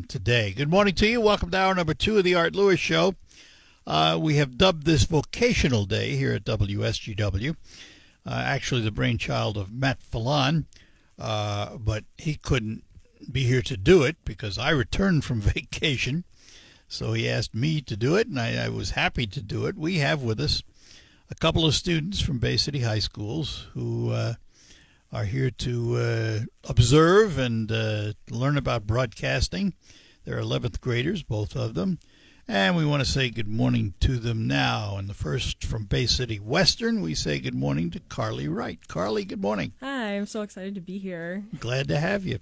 today. Good morning to you. Welcome to hour number 2 of the Art Lewis Show. We have dubbed this Vocational Day here at WSGW. Actually, the brainchild of Matt Fallon, but he couldn't be here to do it because I returned from vacation. So he asked me to do it, and I was happy to do it. We have with us a couple of students from Bay City High Schools who are here to observe and learn about broadcasting. They're 11th graders, both of them. And we want to say good morning to them now. And the first from Bay City Western, we say good morning to Carly Wright. Carly, good morning. Hi, I'm so excited to be here. Glad to have you.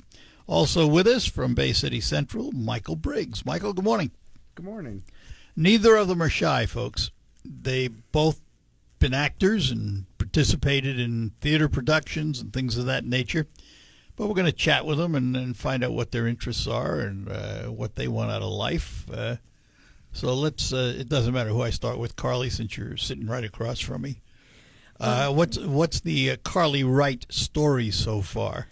Also with us from Bay City Central, Michael Briggs. Michael, good morning. Good morning. Neither of them are shy, folks. They both been actors and participated in theater productions and things of that nature. But we're going to chat with them and find out what their interests are and what they want out of life. So let's. It doesn't matter who I start with, Carly, since you're sitting right across from me. What's the Carly Wright story so far?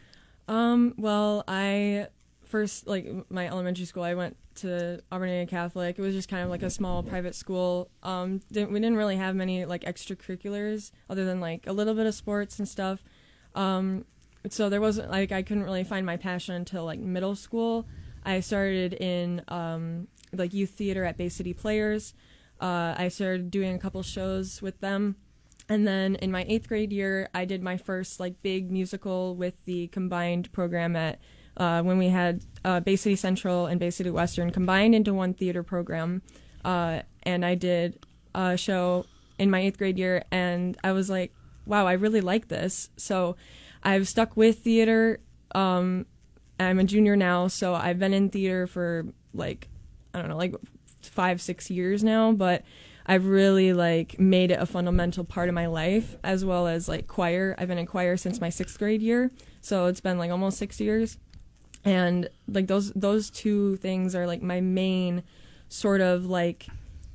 Well, I first, my elementary school, I went to Auburn Area Catholic. It was just kind of like a small private school. We didn't really have many extracurriculars other than a little bit of sports and stuff. So there wasn't I couldn't really find my passion until middle school. I started in youth theater at Bay City Players. I started doing a couple shows with them. And then in my 8th grade year, I did my first big musical with the combined program at when we had Bay City Central and Bay City Western combined into one theater program. And I did a show in my 8th grade year, and I was like, wow, I really like this. So I've stuck with theater. I'm a junior now, so I've been in theater for 5-6 years now, but I've really made it a fundamental part of my life, as well as choir. I've been in choir since my 6th grade year, so it's been almost 6 years. And those two things are my main sort of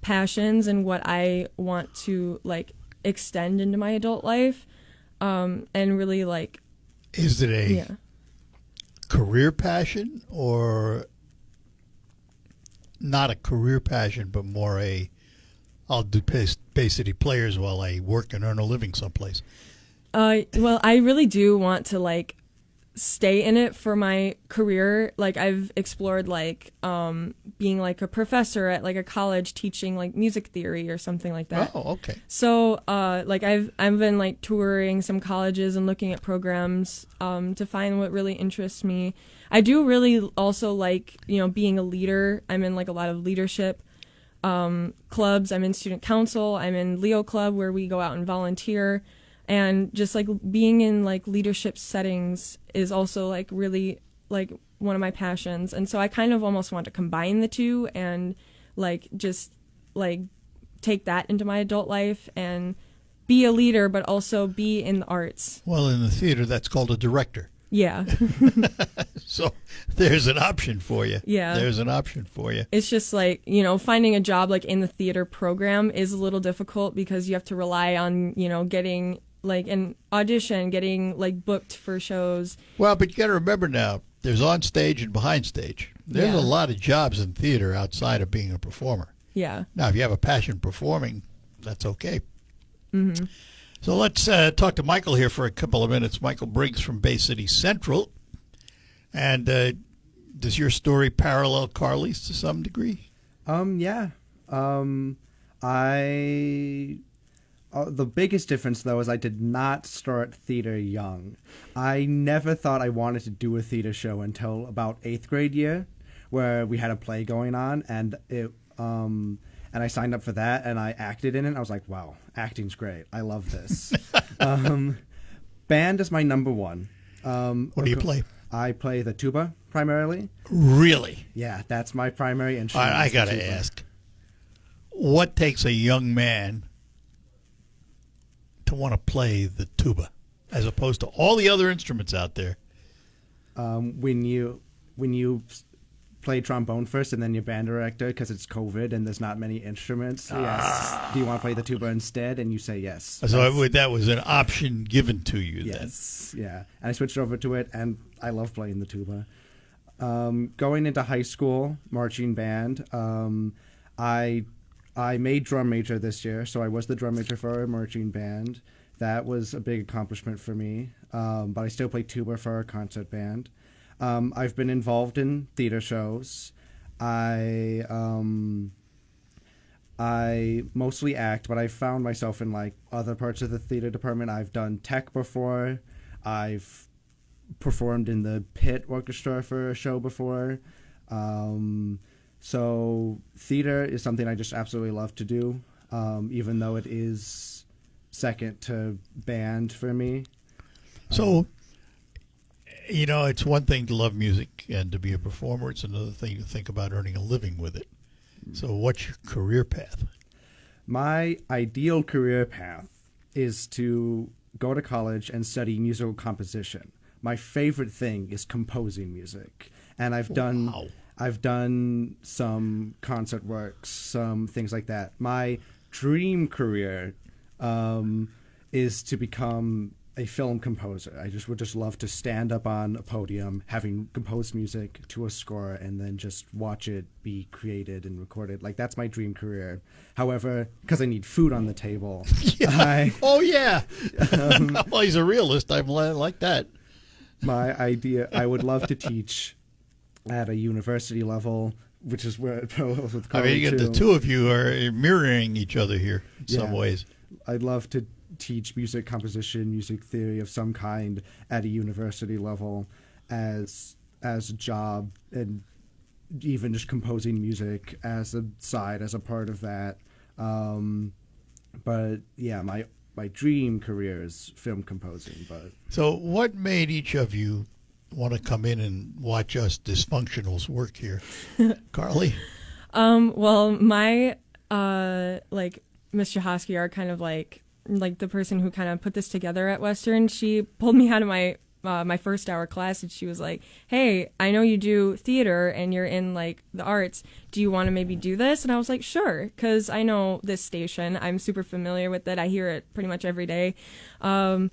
passions and what I want to extend into my adult life, and really Is it a career passion, or not a career passion, but more I'll do Bay City Players while I work and earn a living someplace? Well, I really do want to stay in it for my career. I've explored being a professor at a college teaching music theory or something like that. Oh, okay. So I've been touring some colleges and looking at programs to find what really interests me. I do really also being a leader. I'm in a lot of leadership clubs. I'm in student council. I'm in Leo Club, where we go out and volunteer. And just being in leadership settings is also really one of my passions. And so I kind of almost want to combine the two and just take that into my adult life and be a leader, but also be in the arts. Well, in the theater, that's called a director. Yeah. So there's an option for you. Yeah. There's an option for you. It's just finding a job in the theater program is a little difficult because you have to rely on, getting an audition, getting booked for shows. Well, but you got to remember now, there's on stage and behind stage. There's a lot of jobs in theater outside of being a performer. Yeah. Now, if you have a passion performing, that's okay. Mm-hmm. So let's talk to Michael here for a couple of minutes. Michael Briggs from Bay City Central. And does your story parallel Carly's to some degree? Yeah. The biggest difference, though, is I did not start theater young. I never thought I wanted to do a theater show until about 8th grade year, where we had a play going on, and I signed up for that, and I acted in it. I was like, wow, acting's great. I love this. Band is my number one. What do you play? I play the tuba primarily. Really? Yeah, that's my primary instrument. I got to ask, what takes a young man to want to play the tuba as opposed to all the other instruments out there? When you play trombone first and then your band director, because it's COVID and there's not many instruments. Yes. Do you want to play the tuba instead? And you say yes. So that was an option given to you then. Yes. Yeah. And I switched over to it, and I love playing the tuba. Going into high school, marching band, I made drum major this year, so I was the drum major for our marching band. That was a big accomplishment for me, but I still play tuba for our concert band. I've been involved in theater shows. I mostly act, but I found myself in like other parts of the theater department. I've done tech before. I've performed in the pit orchestra for a show before. So theater is something I just absolutely love to do, even though it is second to band for me. So, it's one thing to love music and to be a performer. It's another thing to think about earning a living with it. So what's your career path? My ideal career path is to go to college and study musical composition. My favorite thing is composing music. And I've done some concert works, some things like that. My dream career is to become a film composer. I would just love to stand up on a podium having composed music to a score and then just watch it be created and recorded. Like, that's my dream career. However, because I need food on the table, yeah. Well, he's a realist. I like that. My idea, I would love to teach at a university level, which is where it goes with college. You get the two of you are mirroring each other here in some ways. I'd love to teach music composition, music theory of some kind at a university level as a job, and even just composing music as a side, as a part of that. But yeah, my dream career is film composing. But so what made each of you want to come in and watch us dysfunctionals work here? Carly? Well, my Miss Jahosky, are kind of like the person who kind of put this together at Western. She pulled me out of my my first hour class, and she was like, "Hey, I know you do theater and you're in like the arts. Do you want to maybe do this?" And I was like, "Sure," because I know this station. I'm super familiar with it. I hear it pretty much every day, and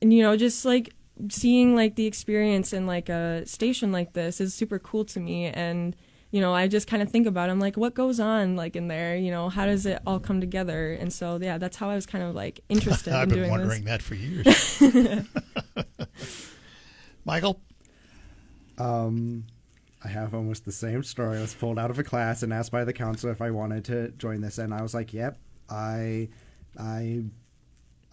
just like seeing like the experience in like a station like this is super cool to me. And I just kind of think about it. I'm like, what goes on like in there? How does it all come together? And so, yeah, that's how I was kind of like interested in doing this. I've been wondering that for years. Michael? I have almost the same story. I was pulled out of a class and asked by the counselor if I wanted to join this, and I was like, yep, I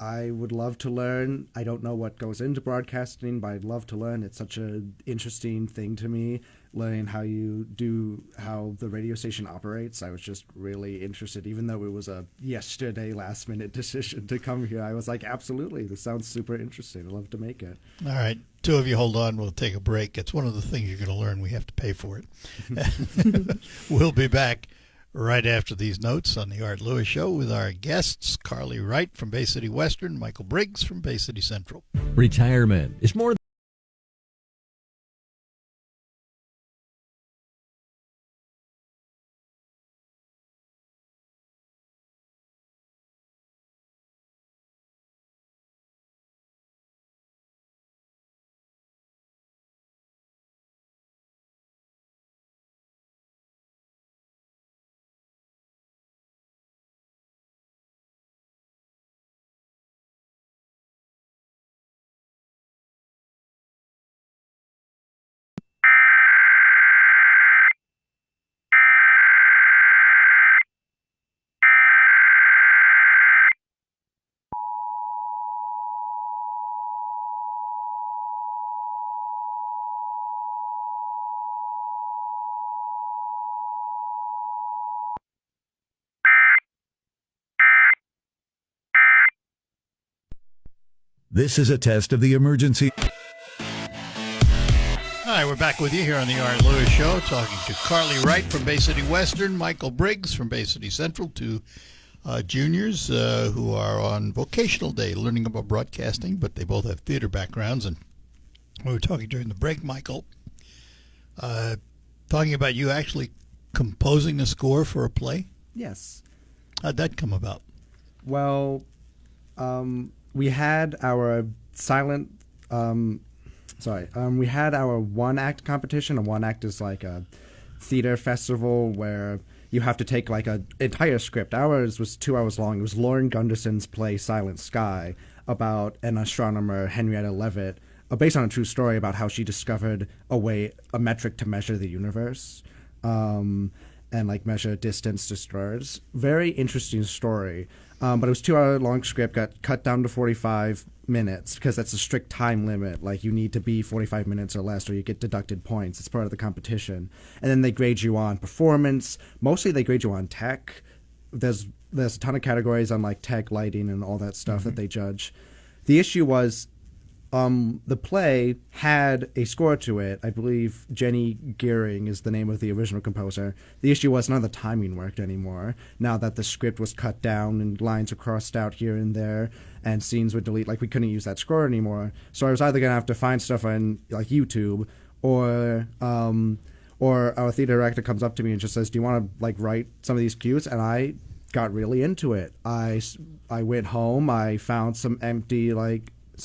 would love to learn. I don't know what goes into broadcasting, but I'd love to learn. It's such an interesting thing to me, learning how the radio station operates. I was just really interested, even though it was a yesterday last-minute decision to come here. I was like, absolutely, this sounds super interesting. I'd love to make it. All right. Two of you hold on. We'll take a break. It's one of the things you're going to learn. We have to pay for it. We'll be back right after these notes on the Art Lewis Show with our guests, Carly Wright from Bay City Western, Michael Briggs from Bay City Central. Retirement is more This is a test of the emergency. Hi, we're back with you here on the Art Lewis Show, talking to Carly Wright from Bay City Western, Michael Briggs from Bay City Central, two juniors who are on vocational day learning about broadcasting, but they both have theater backgrounds. And we were talking during the break, Michael, talking about you actually composing a score for a play. Yes. How'd that come about? Well, we had our silent We had our one-act competition. A one-act is like a theater festival where you have to take like an entire script. Ours was 2 hours long. It was Lauren Gunderson's play Silent Sky about an astronomer, Henrietta Leavitt, based on a true story about how she discovered a metric to measure the universe, and like measure distance to stars. Very interesting story. But it was 2 hour long script, got cut down to 45 minutes because that's a strict time limit. Like you need to be 45 minutes or less or you get deducted points. It's part of the competition. And then they grade you on performance. Mostly they grade you on tech. There's a ton of categories on like tech, lighting, and all that stuff that they judge. The issue was the play had a score to it. I believe Jenny Gearing is the name of the original composer. The issue was none of the timing worked anymore. Now that the script was cut down and lines were crossed out here and there and scenes would delete, like we couldn't use that score anymore. So I was either going to have to find stuff on like YouTube or our theater director comes up to me and just says, do you want to like write some of these cues? And I got really into it. I went home. I found some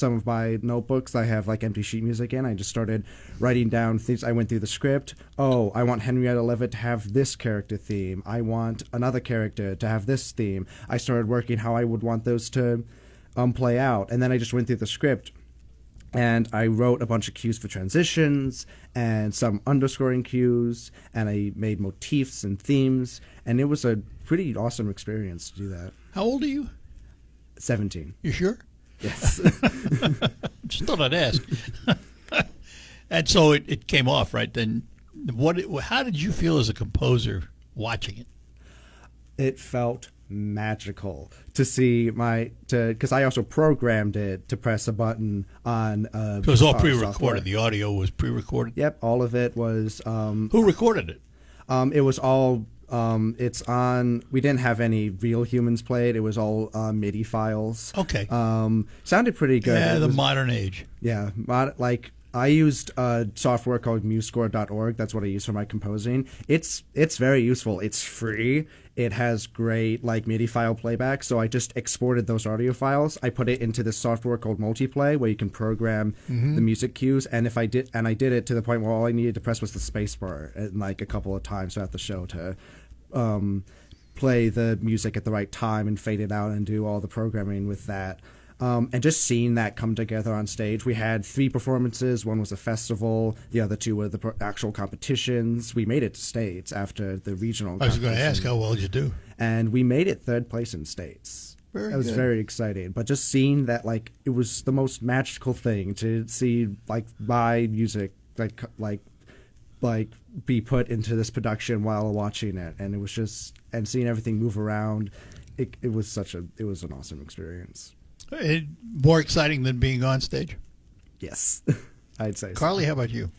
of my notebooks I have like empty sheet music in. I just started writing down things. I went through the script. Oh, I want Henrietta Leavitt to have this character theme. I want another character to have this theme. I started working how I would want those to play out. And then I just went through the script and I wrote a bunch of cues for transitions and some underscoring cues, and I made motifs and themes, and it was a pretty awesome experience to do that. How old are you? 17. You sure? Yes. Just thought I'd ask. And so it came off, right? Then how did you feel as a composer watching it? It felt magical to see because I also programmed it to press a button on So it was all pre-recorded. software. The audio was pre-recorded? Yep, all of it was Who recorded it? it was all it's on. We didn't have any real humans played. It was all MIDI files. Okay. Sounded pretty good. Yeah, It the was- modern age. Yeah, like I used software called musescore.org. That's what I use for my composing. It's very useful. It's free. It has great like MIDI file playback. So I just exported those audio files. I put it into this software called Multiplay, where you can program the music cues. And I did it to the point where all I needed to press was the spacebar and like a couple of times throughout the show to play the music at the right time and fade it out and do all the programming with that. And just seeing that come together on stage. We had 3 performances. One was a festival. The other 2 were the actual competitions. We made it to States after the regional I was going to competition. ask, how well did you do? And we made it 3rd place in States. Very That was good. very exciting. But just seeing that, like, it was the most magical thing to see, like, my music, like be put into this production while watching it. And it was just, and seeing everything move around, it was an awesome experience. More exciting than being on stage? Yes, I'd say so. Carly, how about you?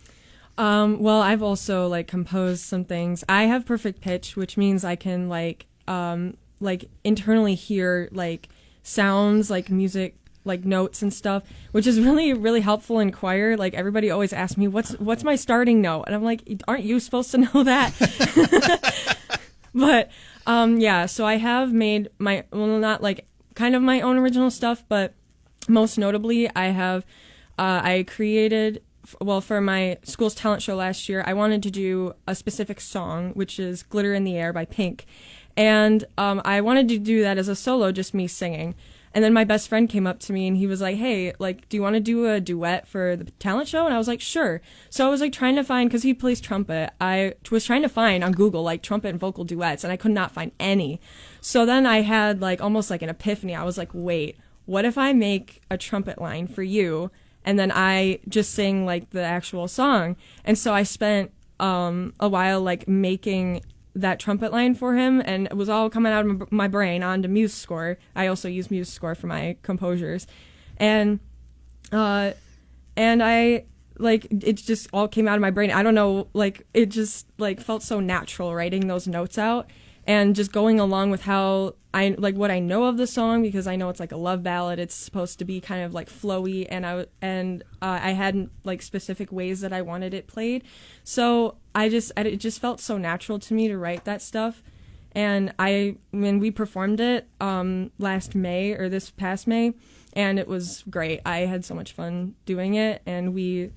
Well, I've also like composed some things. I have perfect pitch, which means I can like internally hear like sounds, like music, like notes and stuff, which is really, really helpful in choir. Like everybody always asks me, what's my starting note? And I'm like, aren't you supposed to know that? But yeah, so I have made not like kind of my own original stuff, but most notably I created, for my school's talent show last year, I wanted to do a specific song, which is Glitter in the Air by Pink. And I wanted to do that as a solo, just me singing. And then my best friend came up to me and he was like, hey, like, do you want to do a duet for the talent show? And I was like, sure. So I was like trying to find, because he plays trumpet, I was trying to find on Google like trumpet and vocal duets, and I could not find any. So then I had like almost like an epiphany. I was like, wait, what if I make a trumpet line for you and then I just sing like the actual song? And so I spent a while like making that trumpet line for him, and it was all coming out of my brain onto MuseScore. I also use MuseScore for my composures, and I like it just all came out of my brain. I don't know, like it just like felt so natural writing those notes out and just going along with how I like what I know of the song, because I know it's like a love ballad. It's supposed to be kind of like flowy, and I had like specific ways that I wanted it played. So it just felt so natural to me to write that stuff. And when we performed it last May, or this past May, and it was great. I had so much fun doing it, and we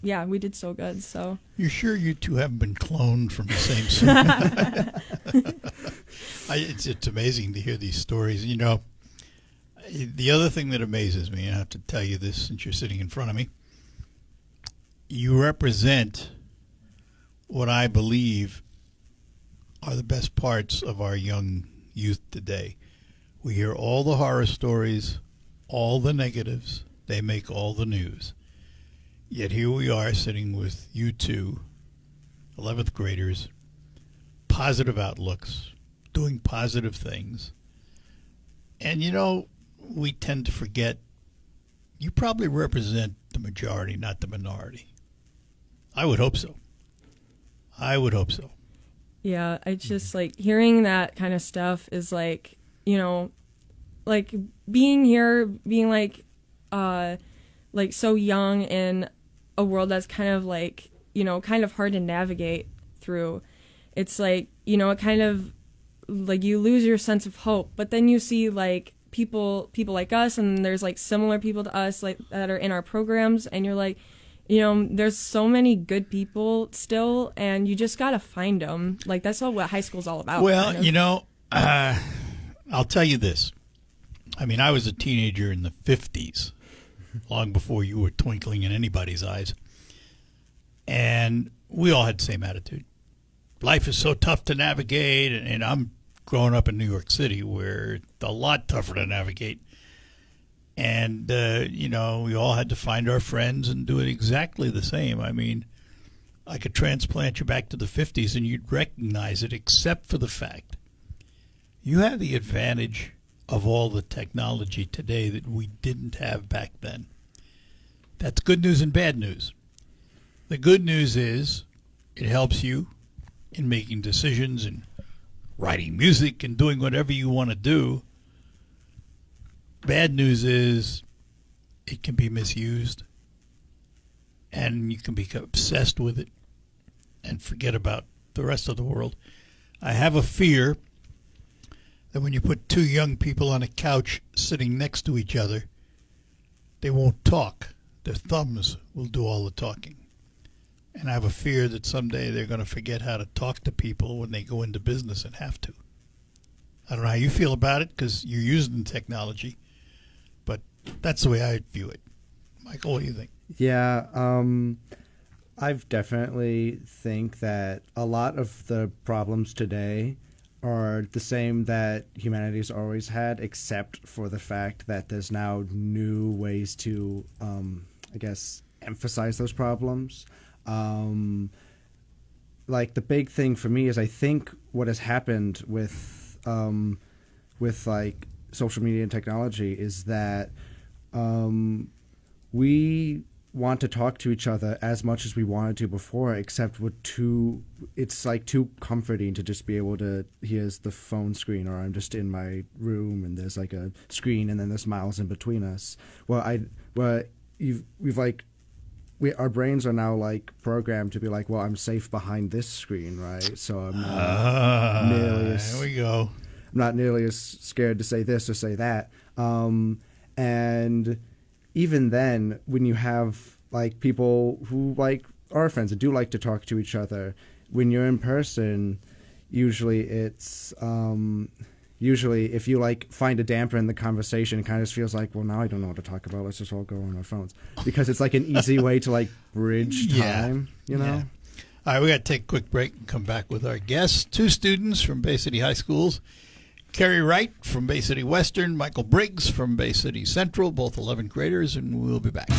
yeah, we did so good. So You're sure you two haven't been cloned from the same son? It's amazing to hear these stories. You know, the other thing that amazes me, and I have to tell you this since you're sitting in front of me, you represent what I believe are the best parts of our young youth today. We hear all the horror stories, all the negatives. They make all the news. Yet here we are sitting with you two, 11th graders, positive outlooks, doing positive things. And, you know, we tend to forget you probably represent the majority, not the minority. I would hope so. I would hope so. yeah, I just like hearing that kind of stuff is like, you know, like being here, being like so young in a world that's kind of like, you know, kind of hard to navigate through. It's like, you know, it kind of like you lose your sense of hope, but then you see like people like us, and there's like similar people to us like that are in our programs, and you're like, you know, there's so many good people still, and you just gotta find them. Like that's all what high school's all about. Well, kind of. you know, I'll tell you this. I mean, I was a teenager in the 50s, long before you were twinkling in anybody's eyes. And we all had the same attitude. Life is so tough to navigate, and I'm growing up in New York City where it's a lot tougher to navigate. And, you know, we all had to find our friends and do it exactly the same. I mean, I could transplant you back to the 50s and you'd recognize it, except for the fact you have the advantage of all the technology today that we didn't have back then. That's good news and bad news. The good news is it helps you in making decisions and writing music and doing whatever you want to do. Bad news is it can be misused, and you can become obsessed with it and forget about the rest of the world. I have a fear that when you put two young people on a couch sitting next to each other, they won't talk. Their thumbs will do all the talking. And I have a fear that someday they're going to forget how to talk to people when they go into business and have to. I don't know how you feel about it because you're using technology, but that's the way I view it. Michael, what do you think? Yeah, I've definitely think that a lot of the problems today are the same that humanity's always had, except for the fact that there's now new ways to, I guess, emphasize those problems. Like the big thing for me is I think what has happened with like social media and technology is that we want to talk to each other as much as we wanted to before, except it's like too comforting to just be able to, here's the phone screen, or I'm just in my room and there's like a screen and then there's miles in between us. Our brains are now like programmed to be like, well, I'm safe behind this screen, right? So I'm not There we go. I'm not nearly as scared to say this or say that. And even then, when you have like people who like are friends and do like to talk to each other, when you're in person, usually it's usually if you like find a damper in the conversation, it kind of just feels like, well, now I don't know what to talk about. Let's just all go on our phones, because it's like an easy way to like bridge time, you know? Yeah. All right, we got to take a quick break and come back with our guests. Two students from Bay City High Schools. Kerry Wright from Bay City Western, Michael Briggs from Bay City Central, both 11th graders, and we'll be back.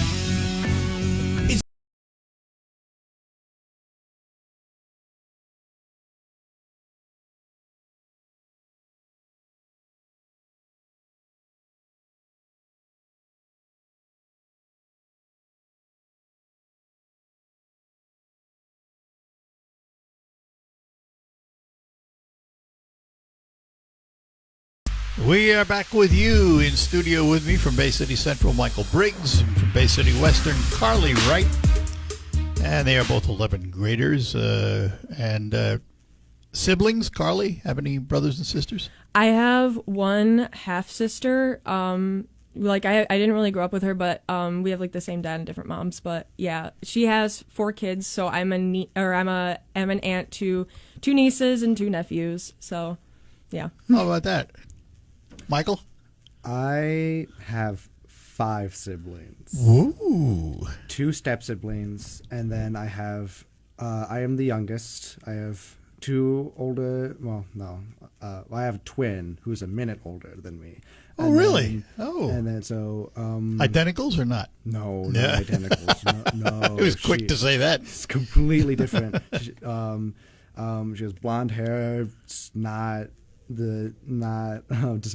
We are back with you in studio with me from Bay City Central, Michael Briggs, and from Bay City Western, Carly Wright. And they are both 11th graders. And siblings, Carly, have any brothers and sisters? I have one half sister. like I didn't really grow up with her, but we have like the same dad and different moms. But yeah, she has 4 kids, so I'm an aunt to 2 nieces and 2 nephews. So yeah. How about that, Michael? I have 5 siblings. Ooh. 2 step siblings, and then I am the youngest. I have 2 older. Well, no, I have a twin who's a minute older than me. Oh, And really? then- And then so Identicals or not? no, Yeah. identicals. No, It was quick to say that. It's completely different. She has blonde hair. It's does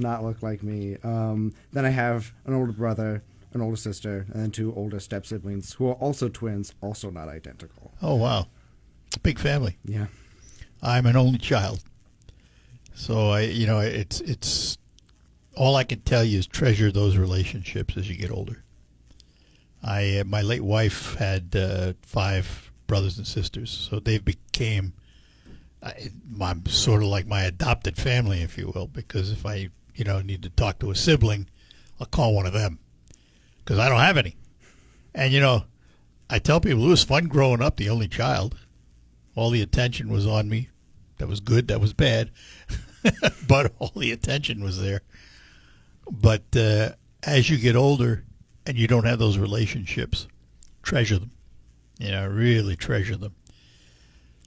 not look like me. Then I have an older brother, an older sister, and then 2 older step siblings who are also twins, also not identical. Oh, wow. Big family. Yeah. I'm an only child. So it's all I can tell you is treasure those relationships as you get older. My late wife had 5 brothers and sisters, so they became I'm sort of like my adopted family, if you will, because if I need to talk to a sibling, I'll call one of them because I don't have any. And I tell people it was fun growing up, the only child. All the attention was on me. That was good, that was bad, but all the attention was there. But as you get older and you don't have those relationships, treasure them. Really treasure them.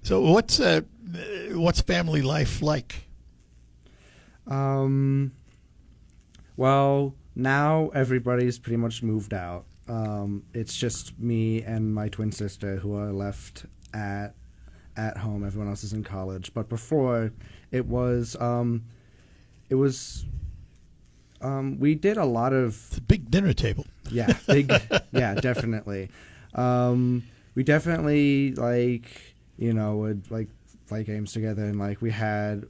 So what's family life like? Well, now everybody's pretty much moved out. It's just me and my twin sister who are left at home. Everyone else is in college. But before, we did a lot of It's a big dinner table. yeah, definitely. We definitely would play games together, and we had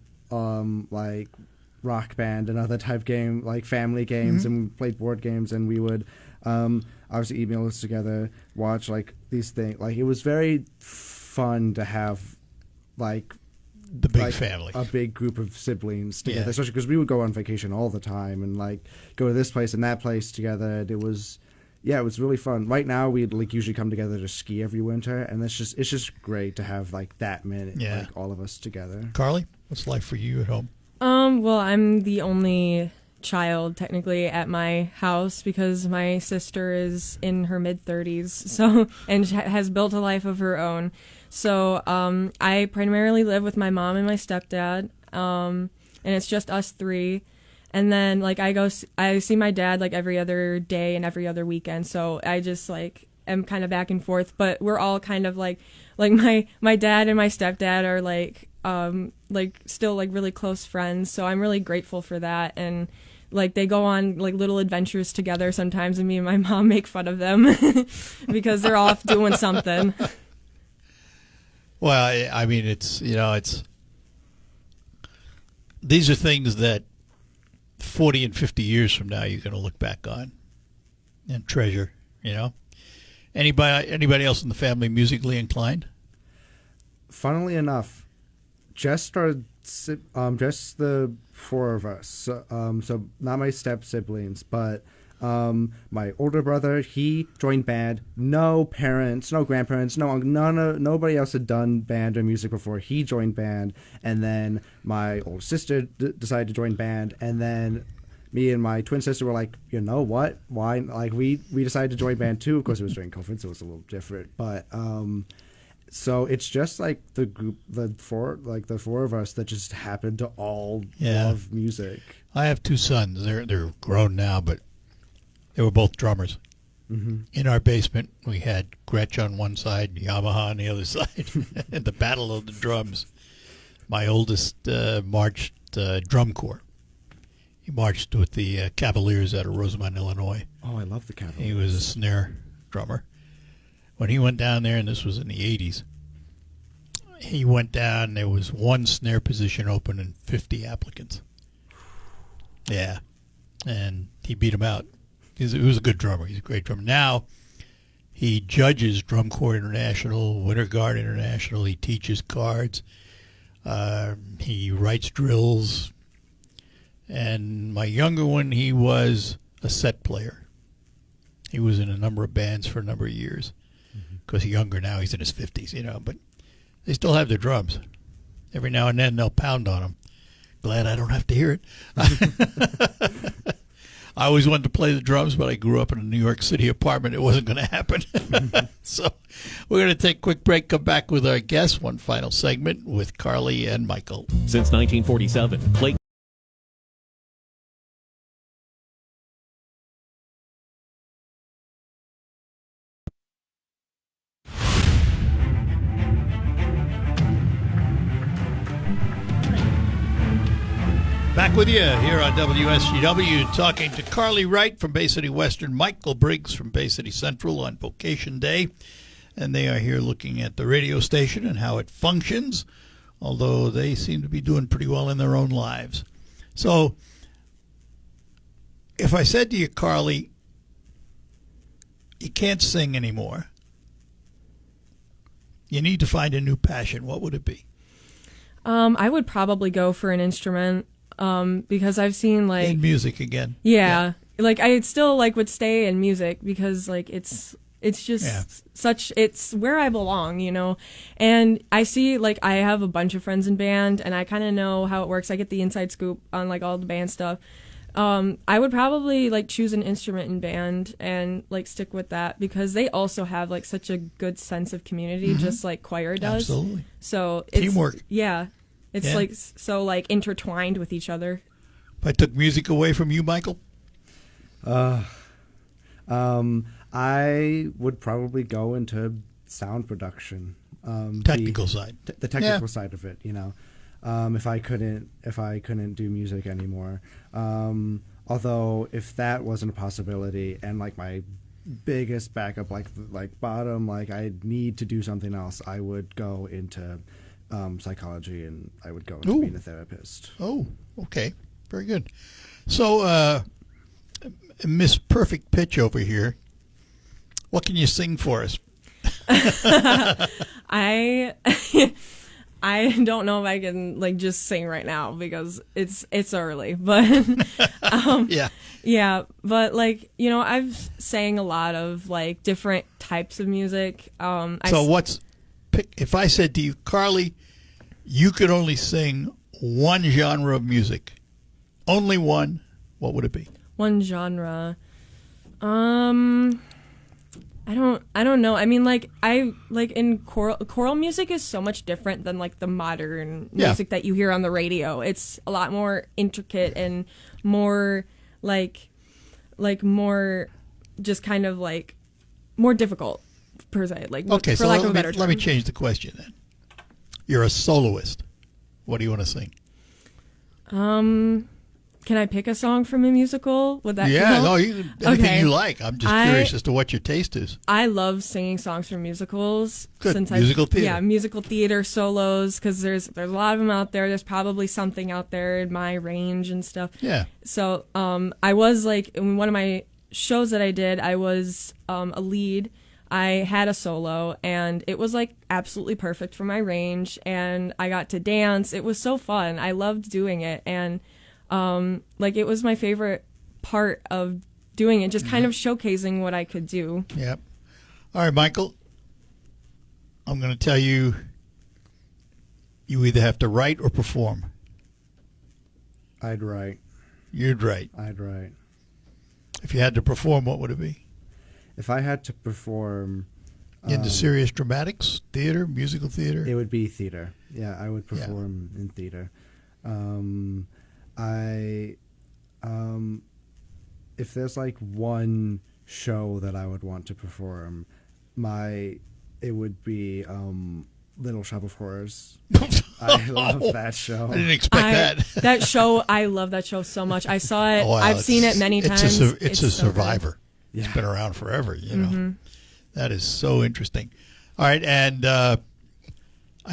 Rock Band and other type game family games, and we played board games, and we would obviously eat meals together, watch these things. It was very fun to have The big family. a big group of siblings together, Yeah. especially because we would go on vacation all the time and go to this place and that place together. And it was really fun. Right now we usually come together to ski every winter, and it's just great to have that many all of us together. Carly, what's life for you at home? Well, I'm the only child technically at my house because my sister is in her mid-30s, so and has built a life of her own. So I primarily live with my mom and my stepdad, and it's just us 3. And then I see my dad every other day and every other weekend. So I just am kind of back and forth, but we're all kind of my dad and my stepdad are still really close friends. So I'm really grateful for that. And they go on little adventures together sometimes, and me and my mom make fun of them because they're off doing something. Well, I mean, these are things that 40 and 50 years from now you're going to look back on and treasure. Anybody else in the family musically inclined? Funnily enough, just the 4 of us. So not my step siblings, but my older brother, he joined band. No parents, no grandparents, nobody else had done band or music before. He joined band, and then my older sister decided to join band, and then me and my twin sister were like, you know what? Why? We decided to join band too. Of course, it was during COVID, so it was a little different, but. So it's just the group, the 4 of us that just happen to all love music. I have 2 sons. They're grown now, but they were both drummers. Mm-hmm. In our basement, we had Gretsch on one side, Yamaha on the other side, and the battle of the drums. My oldest marched drum corps. He marched with the Cavaliers out of Rosamond, Illinois. Oh, I love the Cavaliers. He was a snare drummer. When he went down there, and this was in the 80s, he went down, there was 1 snare position open and 50 applicants. Yeah. And he beat him out. He was a good drummer. He's a great drummer. Now, he judges Drum Corps International, Winter Guard International. He teaches cards. He writes drills. And my younger one, he was a set player. He was in a number of bands for a number of years. Because he's younger now, he's in his 50s, but they still have their drums. Every now and then they'll pound on them. Glad I don't have to hear it. I always wanted to play the drums, but I grew up in a New York City apartment. It wasn't going to happen. So we're going to take a quick break, come back with our guests, one final segment with Carly and Michael. Since 1947, Clayton. Back with you here on WSGW, talking to Carly Wright from Bay City Western, Michael Briggs from Bay City Central on Vocation Day. And they are here looking at the radio station and how it functions, although they seem to be doing pretty well in their own lives. So if I said to you, Carly, you can't sing anymore, you need to find a new passion, what would it be? I would probably go for an instrument. Because I've seen in music again. Yeah. Like I still would stay in music because it's just it's where I belong, And I see I have a bunch of friends in band and I kind of know how it works. I get the inside scoop on all the band stuff. I would probably choose an instrument in band and stick with that because they also have such a good sense of community, just like choir does. Absolutely. So it's teamwork. Yeah. It's so intertwined with each other. If I took music away from you, Michael? I would probably go into sound production. Technical side. The technical side of it, if I couldn't do music anymore. Although if that wasn't a possibility and my biggest backup, bottom, I need to do something else, I would go into psychology, and I would go into being a therapist. Oh, okay. Very good. So, Miss Perfect Pitch over here, what can you sing for us? I don't know if I can just sing right now because it's early, but yeah, but I've sang a lot of different types of music. If I said to you, Carly, you could only sing one genre of music, only one, what would it be? One genre. I don't know. I mean, in choral music is so much different than the modern music that you hear on the radio. It's a lot more intricate and more more just kind of more difficult per se. Okay, for so lack of a better term. Let me change the question then. You're a soloist. What do you want to sing? Can I pick a song from a musical? Would that count? No, anything you like. I'm just curious as to what your taste is. I love singing songs from musicals. Good. Musical theater. Yeah, musical theater solos, because there's a lot of them out there. There's probably something out there in my range and stuff. Yeah. So I was in one of my shows that I did, I was a lead. I had a solo, and it was absolutely perfect for my range, and I got to dance. It was so fun. I loved doing it, and it was my favorite part of doing it, just kind of showcasing what I could do. Yep. All right, Michael, I'm going to tell you, you either have to write or perform. I'd write. You'd write. I'd write. If you had to perform, what would it be? If I had to perform into serious dramatics, theater, musical theater, it would be theater. Yeah, I would perform in theater. If there's one show that I would want to perform, it would be Little Shop of Horrors. I love that show. I didn't expect that. That show, I love that show so much. I saw it. Wow, I've seen it many times. It's a so survivor. Yeah. It's been around forever, know. That is so interesting. All right, and I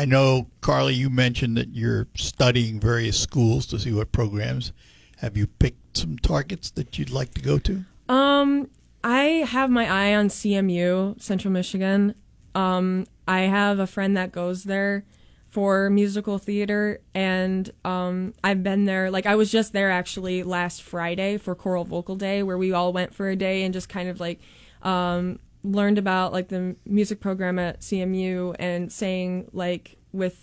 know, Carly, you mentioned that you're studying various schools to see what programs. Have you picked some targets that you'd like to go to? I have my eye on CMU, Central Michigan. I have a friend that goes there. for musical theater, and I've been there. Like I was just there actually last Friday for Choral Vocal Day, where we all went for a day and just kind of like learned about like the music program at CMU and sang like with